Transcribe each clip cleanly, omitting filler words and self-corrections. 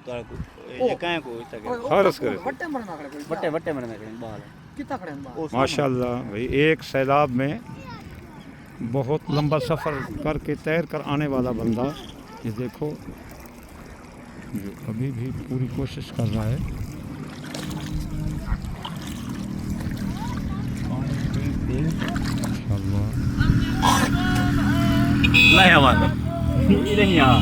काल को ये काहे को इतना खारस करे बट्टे बट्टे मरने के बाल कितना खड़े हैं बाहर? माशाल्लाह भाई। एक सैलाब में बहुत लंबा सफ़र करके तैर कर आने वाला बंदा, ये देखो जो अभी भी पूरी कोशिश कर रहा है। माशाल्लाह नहीं हमारा ये नहीं यहाँ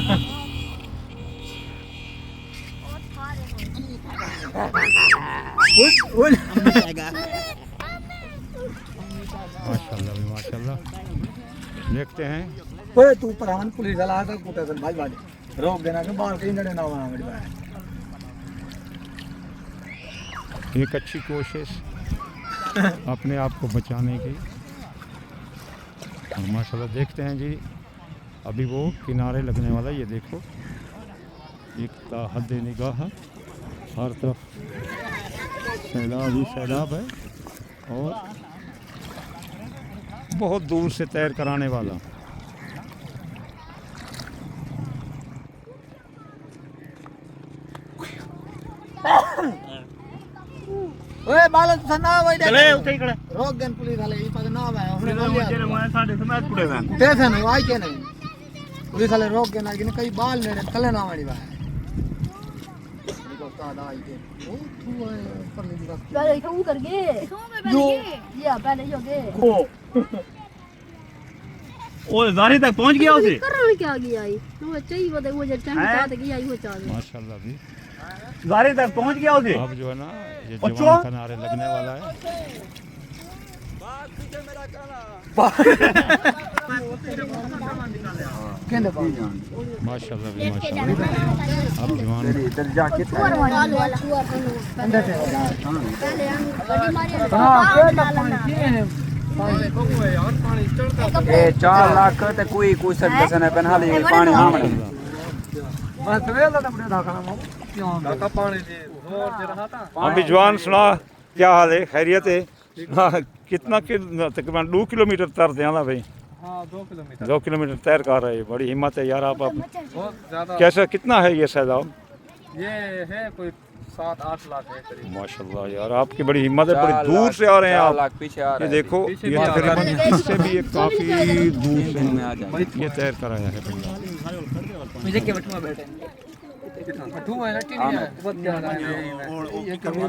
माशाल्लाह भी माशाल्लाह। देखते हैं ओए तू परान पुलिस वाला था कुटा कर भाई भाई रोक देना के बाल कहीं नड़े ना वहां मेरी भाई। एक अच्छी कोशिश अपने आप को बचाने की। और माशाल्लाह देखते हैं जी अभी वो किनारे लगने वाला, ये देखो एक हद निगाह है, हर तरफ सैलाब ही सैलाब है और बहुत दूर से तैर कर आने वाला। ओए बाल सना वही चले उठे इकडे रोक देन पुलिस वाले ये पता ना है हमने बोल तेरे दिया मैं साडे समाज कुठे जान उठे थे नहीं आई के नहीं पुलिस वाले रोक के ना कि कई बाल नेड़े कले ना मेरी भाई। देखो तादा आई के ओ तू ऊपर ले दिखा पहले क्यों कर गए जो या पहले जो गए ओ ओ जारी तक पहुंच गया उसे कर रहा क्या गया आई तो चाहिए वो वो जब टाइम साथ गया आई वो चाह माशाल्लाह भी जारी तक पहुंच गया उसे अब जो है ना ये अच्छा। जवान किनारे लगने वाला है। कहने बाल माशाल्लाह भी माशाल्लाह। अब जवान इधर जाके अंदर से ए 4 लाख ते कोई कोई सदस्य ने पहना ले पानी आमण बस वे तो अपने ढाका ना क्यों ढाका पानी दे जोर दे रहा था। अभी जवान सुना क्या हाल है, खैरियत है? हाँ, कितना तकरीबन 2 किलोमीटर तैर देना भाई। हां 2 किलोमीटर 2 किलोमीटर तैर कर रहे हैं, बड़ी हिम्मत है यार आप। बहुत ज्यादा कैसा कितना है ये सैलाब? ये है कोई 7-8 लाख है करीब। माशाल्लाह यार आपकी बड़ी हिम्मत है, बड़ी दूर से आ रहे हैं आप। पीछे आ ये देखो पीछे ये भी आ रहा तकरीबन इससे भी एक काफी दूर से में आ जाए ये तैर कर आया है भैया। मुझे के बैठवा बैठे बैठू है ना टीनी है बहुत ज्यादा है ये कभी